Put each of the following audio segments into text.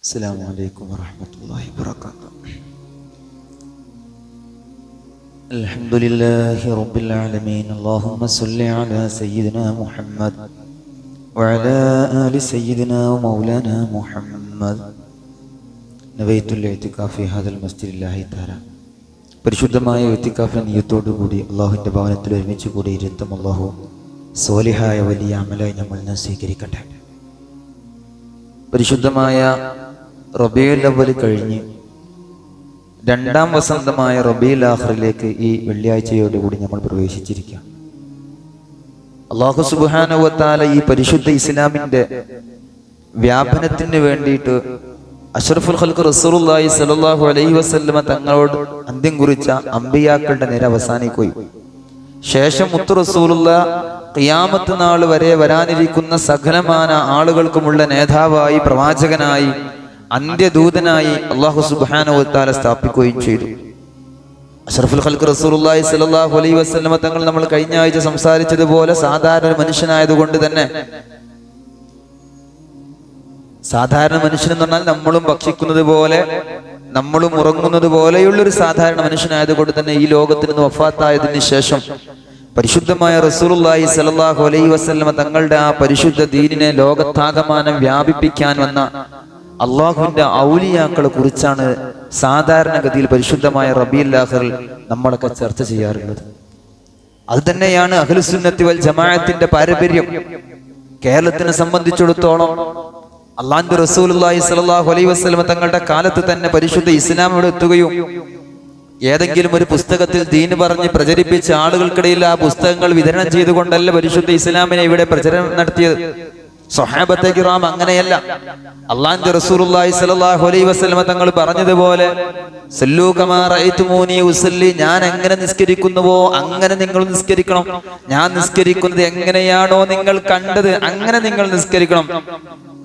السلام عليكم ورحمة الله وبركاته. الحمد لله رب العالمين. اللهم صل على سيدنا محمد وعلى آل سيدنا ومولانا محمد. نويت الاعتكاف في هذا المسجد الله تعالى. പരിശുദ്ധമായ ഇത്തിക്കാഫിന്റെ നിയ്യത്തോടുകൂടി അള്ളാഹുവിൻ്റെ ഭവനത്തിൽ ഒരുമിച്ച് കൂടിയിരുത്തും അള്ളാഹു സ്വാലിഹായ വലിയ അമലായി നമ്മൾ സ്വീകരിക്കട്ടെ. പരിശുദ്ധമായ റബീഉൽ അവ്വൽ കഴിഞ്ഞ് രണ്ടാം വസന്തമായ റബീഉൽ ആഖിറിലേക്ക് ഈ വെള്ളിയാഴ്ചയോടുകൂടി നമ്മൾ പ്രവേശിച്ചിരിക്കുക. അല്ലാഹു സുബ്ഹാനഹു വ തആല ഈ പരിശുദ്ധ ഇസ്ലാമിന്റെ വ്യാപനത്തിന് വേണ്ടിയിട്ട് അഷ്റഫുൽ ഖൽഖ് റസൂലുള്ളാഹി സ്വല്ലല്ലാഹു അലൈഹി വസല്ലമ തങ്ങളോട് അന്ത്യം കുറിച്ച അമ്പിയാക്കളുടെ നിര അവസാനിക്കുകയും ശേഷം മുത്തു റസൂലുള്ളാഹ് ഖിയാമത്ത് നാൾ വരെ വരാനിരിക്കുന്ന സകലമാന ആളുകൾക്കുമുള്ള നേതാവായി, പ്രവാചകനായി, അന്ത്യദൂതനായി അല്ലാഹു സുബ്ഹാനഹു വ തആല സ്ഥാപിക്കുകയും ചെയ്തു. അഷ്റഫുൽ ഖൽഖ് റസൂലുള്ളാഹി സ്വല്ലല്ലാഹു അലൈഹി വസല്ലമ തങ്ങൾ നമ്മൾ കഴിഞ്ഞ ആഴ്ച സംസാരിച്ചതുപോലെ സാധാരണ മനുഷ്യനായതുകൊണ്ട് തന്നെ, സാധാരണ മനുഷ്യൻ എന്ന് പറഞ്ഞാൽ നമ്മളും ഭക്ഷിക്കുന്നത് പോലെ നമ്മളും ഉറങ്ങുന്നത് പോലെയുള്ളൊരു സാധാരണ മനുഷ്യനായതുകൊണ്ട് തന്നെ ഈ ലോകത്തിൽ നിന്ന് വഫാത്തായതിനു ശേഷം പരിശുദ്ധമായ റസൂലുള്ളാഹി സ്വല്ലല്ലാഹു അലൈഹി വസല്ലമ തങ്ങളുടെ ആ പരിശുദ്ധ ദീനിനെ ലോകത്താകമാനം വ്യാപിപ്പിക്കാൻ വന്ന അള്ളാഹുവിന്റെ ഔലിയാക്കളെ കുറിച്ചാണ് സാധാരണഗതിയിൽ പരിശുദ്ധമായ റബീഉൽ ആഖിറിൽ നമ്മളൊക്കെ ചർച്ച ചെയ്യാറുള്ളത്. അത് തന്നെയാണ് അഹ്ലുസുന്നത്തി വൽ ജമാഅത്തിന്റെ പാരമ്പര്യം. കേരളത്തിനെ സംബന്ധിച്ചിടത്തോളം അല്ലാഹുവിന്റെ റസൂലുള്ളാഹി സ്വല്ലല്ലാഹു അലൈഹി വസല്ലമ തങ്ങളുടെ കാലത്ത് തന്നെ പരിശുദ്ധ ഇസ്ലാം ഇവിടെ എത്തുകയും ഏതെങ്കിലും ഒരു പുസ്തകത്തിൽ ദീൻ പറഞ്ഞ് പ്രചരിപ്പിച്ച ആളുകൾക്കിടയിൽ ആ പുസ്തകങ്ങൾ വിതരണം ചെയ്തുകൊണ്ടല്ല പരിശുദ്ധ ഇസ്ലാമിനെ ഇവിടെ പ്രചരണം നടത്തിയത്. സ്വഹാബത്തെ കിറാം അങ്ങനെയല്ല. അല്ലാഹുവിന്റെ റസൂലുള്ളാഹി സ്വല്ലല്ലാഹു അലൈഹി വസല്ലമ തങ്ങൾ പറഞ്ഞതുപോലെ സല്ലൂ കമാ റഅയ്തുമൂനി ഉസല്ലി, ഞാൻ എങ്ങനെ നിസ്കരിക്കുന്നുവോ അങ്ങനെ നിങ്ങൾ നിസ്കരിക്കണം. ഞാൻ നിസ്കരിക്കുന്നത് എങ്ങനെയാണോ നിങ്ങൾ കണ്ടത് അങ്ങനെ നിങ്ങൾ നിസ്കരിക്കണം.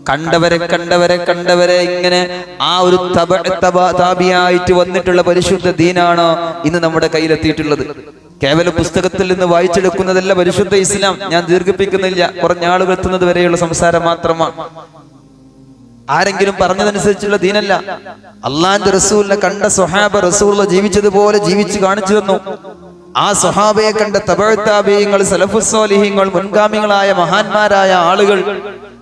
കണ്ടവരെ കണ്ടവരെ കണ്ടവരെ ഇങ്ങനെ ആ ഒരു താബിയായിട്ട് വന്നിട്ടുള്ള പരിശുദ്ധ ദീനാണ് ഇന്ന് നമ്മുടെ കയ്യിലെത്തിയിട്ടുള്ളത്. കേവല പുസ്തകത്തിൽ നിന്ന് വായിച്ചെടുക്കുന്നതല്ല പരിശുദ്ധ ഇസ്ലാം. ഞാൻ ദീർഘിപ്പിക്കുന്നില്ല, കുറഞ്ഞ ആളുകൾ എത്തുന്നത് വരെയുള്ള സംസാരം മാത്രമാണ്. ആരെങ്കിലും പറഞ്ഞതനുസരിച്ചുള്ള ദീനല്ല. അള്ളാഹുവിന്റെ റസൂലിനെ കണ്ട സ്വഹാബ റസൂലുള്ളാഹി ജീവിച്ചതുപോലെ ജീവിച്ച് കാണിച്ചു തന്നു. ആ സ്വഹാബയെ കണ്ട തബഅ താബിഈങ്ങൾ, സലഫുസ് സ്വാലിഹീങ്ങൾ, മുൻഗാമികളായ മഹാന്മാരായ ആളുകൾ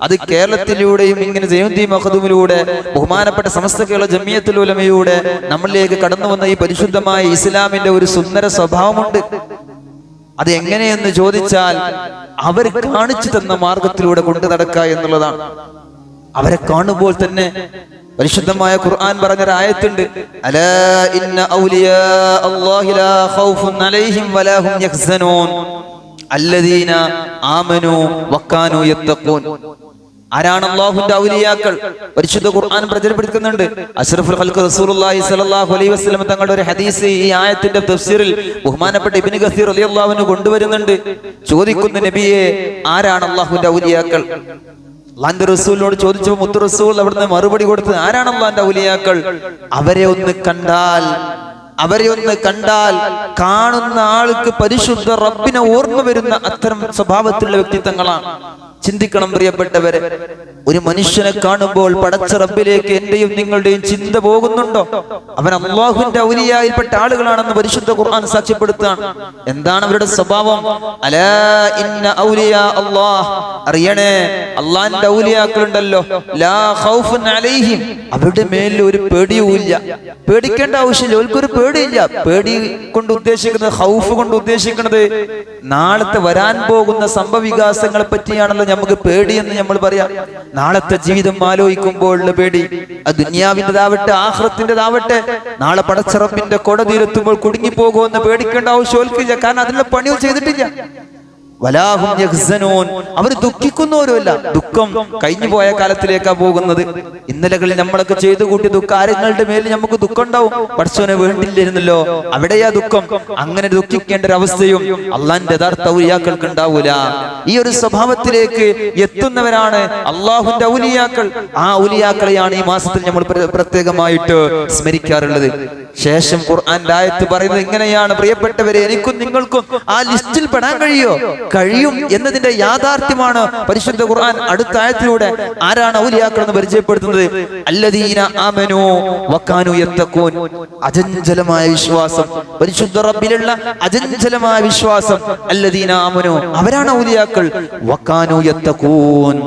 അത് കേരളത്തിലൂടെയും ഇങ്ങനെ ജയന്തി മഖദൂമിലൂടെ ബഹുമാനപ്പെട്ട സമസ്ത കേരള ജമിയത്തുൽ ഉലമയുടെ നമ്മളിലേക്ക് കടന്നു വന്ന ഈ പരിശുദ്ധമായ ഇസ്ലാമിന്റെ ഒരു സുന്ദര സ്വഭാവമുണ്ട്. അത് എങ്ങനെയെന്ന് ചോദിച്ചാൽ അവർ കാണിച്ചു തന്ന മാർഗത്തിലൂടെ കൊണ്ടു നടക്കുക എന്നുള്ളതാണ്. അവരെ കാണുമ്പോൾ തന്നെ പരിശുദ്ധമായ ഖുർആൻ പറഞ്ഞൊരു ആയത്തുണ്ട്, അലാ ഇന്ന ഔലിയാ അല്ലാഹി ലാ ഖൗഫുൻ അലൈഹിം വലാ ഹും യഹ്സനൂൻ അല്ലദീന ആമനൂ വകാനൂ യത്തഖൂൻ. ആരാണ് അല്ലാഹുവിന്റെ ഔലിയാക്കൾ? പരിശുദ്ധ ഖുർആൻ പ്രചരിപ്പിക്കുന്നുണ്ട്. അഷ്റഫുൽ ഖൽഖ് റസൂലുള്ളാഹി സ്വല്ലല്ലാഹു അലൈഹി വസല്ലം തങ്ങളുടെ ഒരു ഹദീസ് ഈ ആയത്തിന്റെ തഫ്സീറിൽ ബഹുമാനപ്പെട്ട ഇബ്നു കസീർ റളിയല്ലാഹു അൻഹു കൊണ്ടുവരുന്നുണ്ട്. ചോദിക്കുന്നു, നബിയെ ആരാണ് അല്ലാഹുവിന്റെ ഔലിയാക്കൾ? അല്ലാഹുവിന്റെ റസൂലിനോട് ചോദിച്ചപ്പോൾ മുത്തു റസൂൽ അവിടുന്ന് മറുപടി കൊടുത്തത്, ആരാണ് അല്ലാഹുവിന്റെ ഔലിയാക്കൾ? അവരെ ഒന്ന് കണ്ടാൽ കാണുന്ന ആൾക്ക് പരിശുദ്ധ റബ്ബിനെ ഓർമ്മ വരുന്ന അത്തരം സ്വഭാവത്തിലുള്ള വ്യക്തിത്വങ്ങളാണ്. ചിന്തിക്കണം പ്രിയപ്പെട്ടവരെ, ഒരു മനുഷ്യനെ കാണുമ്പോൾ പടച്ച റബ്ബിലേക്ക് എന്റെയും നിങ്ങളുടെയും ചിന്ത പോകുന്നുണ്ടോ? അവൻ അല്ലാഹുവിന്റെ ഔലിയായിൽപ്പെട്ട ആളുകളാണെന്ന് പരിശുദ്ധ ഖുർആൻ സാക്ഷ്യപ്പെടുത്തുകയാണ്. എന്താണ് അവരുടെ സ്വഭാവം? അലാ ഇന്ന ഔലിയാ അല്ലാഹ്, അറിയണേ അല്ലാഹുവിന്റെ ഔലിയാക്കളുണ്ടല്ലോ, ലാ ഖൗഫുൻ അലൈഹിം, അവരുടെ മേലിൽ ഒരു പേടിയുമില്ല. പേടിക്കേണ്ട ആവശ്യമില്ല, അവർക്കൊരു പേടിയില്ല. പേടി കൊണ്ട് ഉദ്ദേശിക്കുന്നത്, ഖൗഫ് കൊണ്ട് ഉദ്ദേശിക്കുന്നത് നാളത്തെ വരാൻ പോകുന്ന സംഭവവികാസങ്ങളെ പറ്റിയാണല്ലോ നമുക്ക് പേടി എന്ന് നമ്മൾ പറയാം. നാളത്തെ ജീവിതം ആലോചിക്കുമ്പോഴുള്ള പേടി, അത് ദുനിയാവിൻ്റെതാവട്ടെ ആഖിറത്തിൻ്റെതാവട്ടെ, നാളെ പടച്ച റബ്ബിന്റെ കോടതിയിലെത്തുമ്പോൾ കുടുങ്ങിപ്പോകുമെന്ന് പേടിക്കേണ്ട ആവശ്യമില്ല. കാരണം അതിനുള്ള പണികൾ ചെയ്തിട്ടില്ല. വലാഹും യഹ്സനൂൻ, അവർ ദുഃഖിക്കുന്നവരുമല്ല. ദുഃഖം കഴിഞ്ഞു പോയ കാലത്തിലേക്കാ പോകുന്നത്. ഇന്നലകളിൽ നമ്മളൊക്കെ ചെയ്തു കൂട്ടിയ ദുഃഖാരങ്ങളുടെ മേലിൽ നമുക്ക് ദുഃഖം ഉണ്ടാവും. പടച്ചോനെ വേണ്ടില്ലായിരുന്നല്ലോ, അവിടെയാ ദുഃഖം. അങ്ങനെ ദുഃഖിക്കേണ്ട ഒരു അവസ്ഥയും അള്ളാഹിന്റെ യഥാർത്ഥ ഔലിയാക്കൾക്ക് ഉണ്ടാവൂല. ഈ ഒരു സ്വഭാവത്തിലേക്ക് എത്തുന്നവരാണ് അള്ളാഹുവിന്റെ ഔലിയാക്കൾ. ആ ഔലിയാക്കളെയാണ് ഈ മാസത്തിൽ നമ്മൾ പ്രത്യേകമായിട്ട് സ്മരിക്കാറുള്ളത്. ശേഷം ഖുർആന്റെ ആയത്ത് പറയുന്നത് ഇങ്ങനെയാണ്, പ്രിയപ്പെട്ടവരെ, എനിക്കും നിങ്ങൾക്കും ആ ലിസ്റ്റിൽ പെടാൻ കഴിയോ? കഴിയും എന്നതിന്റെ യാഥാർത്ഥ്യമാണ് പരിശുദ്ധ ഖുർആൻ അടുത്ത ആയത്തിലൂടെ ആരാണ് ഔലിയാക്കൾ എന്ന് പരിചയപ്പെടുത്തുന്നത്. അല്ലദീന ആമനൂ വകാനൂ യത്തഖൂൻ, അചഞ്ചലമായ വിശ്വാസം, പരിശുദ്ധ റബ്ബിലുള്ള അചഞ്ചലമായ വിശ്വാസം. അല്ലദീന ആമനൂ, അവരാണ് ഔലിയാക്കൾ. വകാനൂ യത്തഖൂൻ,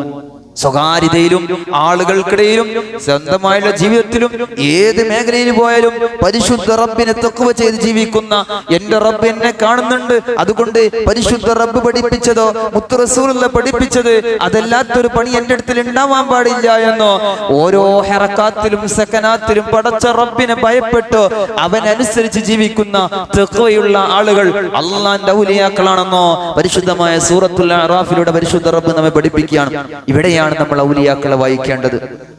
സ്വകാര്യതയിലും ആളുകൾക്കിടയിലും സ്വന്തമായുള്ള ജീവിതത്തിലും ഏത് മേഖലയിൽ പോയാലും പരിശുദ്ധ റബ്ബിനെ തഖ്വ ചെയ്ത് ജീവിക്കുന്ന, എന്റെ റബ്ബ് എന്നെ കാണുന്നുണ്ട്, അതുകൊണ്ട് പരിശുദ്ധ റബ്ബ് പഠിപ്പിച്ചതോ മുത്ത് റസൂലുള്ള പഠിപ്പിച്ചത് അതല്ലാത്തൊരു പണി എന്റെ അടുത്തിൽ ഉണ്ടാവാൻ പാടില്ല എന്നോ, ഓരോ ഹറക്കാത്തിലും സക്കനാത്തിലും പടച്ച റബ്ബിനെ ഭയപ്പെട്ട് അവനനുസരിച്ച് ജീവിക്കുന്ന തഖ്വയുള്ള ആളുകൾ അല്ലാഹുവിന്റെ ഔലിയാക്കളാണെന്നോ പരിശുദ്ധമായ സൂറത്തുൽ അറാഫിലൂടെ പരിശുദ്ധ റബ്ബ് നമ്മെ പഠിപ്പിക്കുകയാണ്. ഇവിടെയാണ് നമ്മൾ ഔലിയാക്കളെ വായിക്കേണ്ടത്.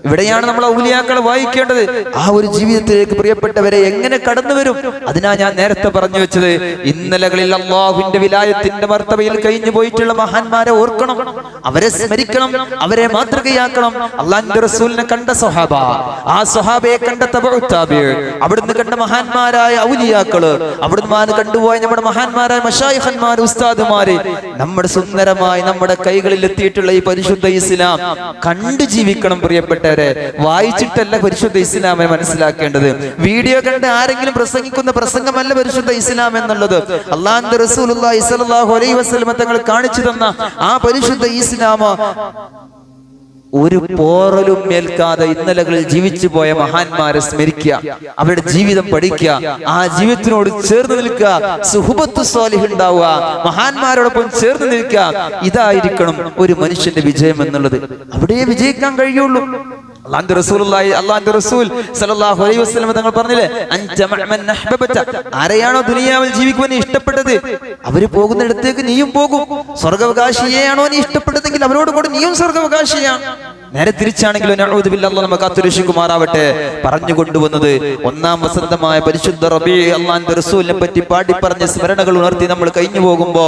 ഇവിടെയാണ് നമ്മൾ ഔലിയാക്കളെ വായിക്കേണ്ടത്. ആ ഒരു ജീവിതത്തിലേക്ക് പ്രിയപ്പെട്ടവരെ എങ്ങനെ കടന്നു വരും? അതിനാ ഞാൻ നേരത്തെ പറഞ്ഞു വെച്ചത്, ഇന്നലകളിൽ അല്ലാഹുവിന്റെ വിലായത്തിന്റെ മർത്തബയിൽ കഴിഞ്ഞു പോയിട്ടുള്ള മഹാന്മാരെ ഓർക്കണം, അവരെ സ്മരിക്കണം, അവരെ മാതൃകയാക്കണം. അല്ലാഹുവിന്റെ റസൂലിനെ കണ്ട സ്വഹാബ, ആ സ്വഹാബയെ കണ്ട തബഉ താബിഈ, അവിടുന്ന് കണ്ട മഹാന്മാരായ ഔലിയാക്കള്, അവിടുന്ന് കണ്ടുപോയ നമ്മുടെ മഹാന്മാരായ മശായിഖന്മാർ, ഉസ്താദുമാര്, നമ്മുടെ സുന്ദരമായി നമ്മുടെ കൈകളിൽ എത്തിയിട്ടുള്ള ഈ പരിശുദ്ധ ഇസ്ലാം കണ്ടു ജീവിക്കണം പ്രിയപ്പെട്ടവരെ. വായിച്ചിട്ടല്ല പരിശുദ്ധ ഇസ്ലാമിനെ മനസ്സിലാക്കേണ്ടത്. വീഡിയോ കണ്ട് ആരെങ്കിലും പ്രസംഗിക്കുന്ന പ്രസംഗമല്ല പരിശുദ്ധ ഇസ്ലാം എന്നുള്ളത്. അല്ലാഹുവിന്റെ റസൂലുള്ളാഹി സ്വല്ലല്ലാഹു അലൈഹി വസല്ലം തങ്ങൾ കാണിച്ചു തന്ന ആ പരിശുദ്ധ ഇസ്ലാം ഒരു പോറലും മേൽക്കാതെ ഇന്നലകളിൽ ജീവിച്ചു പോയ മഹാന്മാരെ സ്മരിക്കുക, അവരുടെ ജീവിതം പഠിക്കുക, ആ ജീവിതത്തിനോട് ചേർന്ന് നിൽക്കുക, സുഹബത്ത് സ്വാലിഹ് ഉണ്ടാവുക, മഹാന്മാരോടൊപ്പം ചേർന്ന് നിൽക്കുക. ഇതായിരിക്കണം ഒരു മനുഷ്യന്റെ വിജയം എന്നുള്ളത്. അവിടെ വിജയിക്കാൻ കഴിയുള്ളൂ. അല്ലാഹുവിന്റെ റസൂൽ സല്ലല്ലാഹു അലൈഹി വസല്ലം തങ്ങൾ പറഞ്ഞില്ലേ, അൻത മഅമൻ അഹ്ബബത, ആരെയാണോ ദുനിയാവിൽ ജീവിക്കുവാൻ നീ ഇഷ്ടപ്പെട്ടത് അവര് പോകുന്നിടത്തേക്ക് നീയും പോകും. സ്വർഗ്ഗാവകാശിയെയാണോ നീ ഇഷ്ടപ്പെട്ടതെങ്കിൽ അവരോട് കൂടെ നീയും സ്വർഗ്ഗാവകാശിയാണ്. നേരെ തിരിച്ചാണെങ്കിലോ നഊദു ബില്ലാഹി, അല്ലാഹു നമ്മെ കാത്തുരക്ഷിക്കുമാറാവട്ടെ. പറഞ്ഞു കൊണ്ടുവന്നത് ഒന്നാം വസന്തമായ പരിശുദ്ധ റബീഉൽ അല്ലാഹുവിന്റെ റസൂലിനെ പറ്റി പാടി പറഞ്ഞ സ്മരണകൾ ഉണർത്തി നമ്മൾ കഴിഞ്ഞു പോകുമ്പോ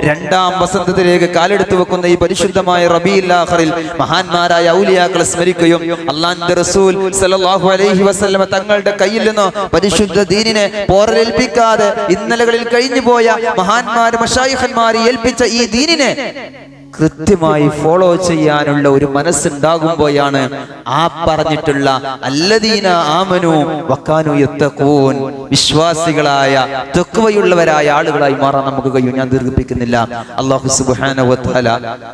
രണ്ടാം വസന്തത്തിലേക്ക് കാലെടുത്തു വെക്കുന്ന ഈ പരിശുദ്ധമായ റബീഉൽ ആഖിറിൽ മഹാന്മാരായ ഔലിയാക്കളെ സ്മരിക്കുകയും അല്ലാഹുവിന്റെ റസൂൽ സല്ലല്ലാഹു അലൈഹി വസല്ലം തങ്ങളുടെ കയ്യിൽ നിന്ന് പരിശുദ്ധ ദീനിനെ പോറലേൽപ്പിക്കാതെ ഇന്നലകളിൽ കഴിഞ്ഞു പോയ മഹാന്മാർ മശായിഖന്മാർ ഏൽപ്പിച്ച ഈ ദീനിനെ കൃത്യമായി ഫോളോ ചെയ്യാനുള്ള ഒരു മനസ്സുണ്ടാകുമ്പോഴാണ് ആ പറഞ്ഞിട്ടുള്ള അല്ലദീന ആമനു വകാനു യത്തഖൂൻ, വിശ്വാസികളായ തഖ്വയുള്ളവരായ ആളുകളായി മാറാൻ നമുക്ക് കഴിയും. ഞാൻ ദീർഘിപ്പിക്കുന്നില്ല. അല്ലാഹു സുബ്ഹാനഹു വ തആല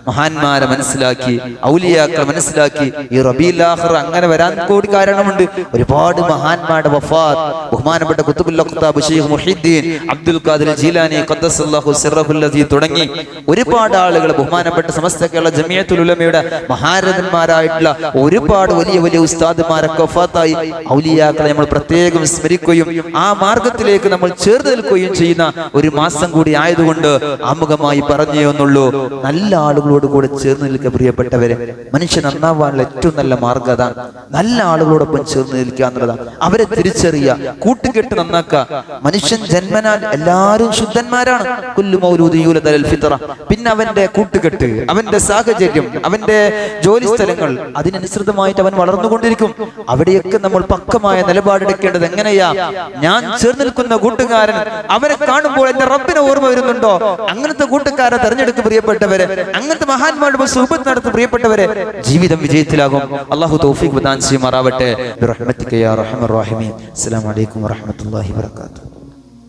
മഹാന്മാരെ മനസ്സിലാക്കി, ഔലിയാക്കളെ മനസ്സിലാക്കി. ഈ റബീഉൽ ആഖിർ അങ്ങനെ വരാൻ കൂടി കാരണമുണ്ട്. ഒരുപാട് മഹാന്മാരുടെ വഫാത്ത്, ബഹുമാനപ്പെട്ട ഖുതുബുൽ അഖ്താബ് ശൈഖ് മുഹീദ്ദീൻ അബ്ദുൽ ഖാദിർ ജീലാനി ഖദ്ദസല്ലാഹു സിർറഹുൽ ലദീ തുടങ്ങി ഒരുപാട് ആളുകൾ, ബഹുമാനപ്പെട്ട സമസ്ത കേരള ജമിയത്തുൽ ഉലമയുടെ മഹാരഥന്മാരായിട്ടുള്ള ഒരുപാട് വലിയ വലിയ ഉസ്താദുമാരൊക്കെ വഫാത്തായി. ഔലിയാക്കളെ നമ്മൾ പ്രത്യേകം സ്മരിക്കുകയും ആ മാർഗത്തിലേക്ക് നമ്മൾ ചേർന്ന് നിൽക്കുകയും ചെയ്യുന്ന ഒരു മാസം കൂടി ആയതുകൊണ്ട് ആമുഖമായി പറഞ്ഞേ ഒന്നുള്ളൂ, നല്ല ആളുകളോട് കൂടെ ചേർന്ന് നിൽക്കുക പ്രിയപ്പെട്ടവരെ. മനുഷ്യൻ നന്നാവാനുള്ള ഏറ്റവും നല്ല മാർഗം അതാണ്, നല്ല ആളുകളോടൊപ്പം ചേർന്ന് നിൽക്കുക എന്നുള്ളതാണ്. അവരെ തിരിച്ചറിയുക, കൂട്ടുകെട്ട് നന്നാക്കുക. മനുഷ്യൻ ജന്മനാൽ എല്ലാവരും ശുദ്ധന്മാരാണ്. കുല്ലു മൗലൂദി യൂലദ അലൽ ഫിത്ര. പിന്നെ അവന്റെ കൂട്ടുകെട്ട്, അവന്റെ സാഹചര്യം, അവന്റെ ജോലി സ്ഥലങ്ങൾ, അതിനനുസൃതമായിട്ട് അവൻ വളർന്നുകൊണ്ടിരിക്കും. അവിടെയൊക്കെ നമ്മൾ പക്കമായ നിലപാടെടുക്കേണ്ടത് എങ്ങനെയാ? ഞാൻ ചേർന്ന് നിൽക്കുന്ന കൂട്ടുകാരൻ, അവരെ കാണുമ്പോൾ എന്റെ റബ്ബിനെ ഓർമ്മ വരുന്നുണ്ടോ? അങ്ങനത്തെ കൂട്ടുകാരെ തെരഞ്ഞെടുക്കും പ്രിയപ്പെട്ടവരെ. അങ്ങനത്തെ മഹാന്മാരുടെ സുഹബത്ത് നടത്തും പ്രിയപ്പെട്ടവരെ. ജീവിതം വിജയത്തിലാകും. അല്ലാഹു തൗഫീഖ് പ്രദാനം ചെയ്യുമാറാവട്ടെ. ബിറഹ്മതിക യാ അർഹമർ റഹീമീൻ. അസ്സലാമു അലൈക്കും വറഹ്മത്തുള്ളാഹി വബറകാതുഹു.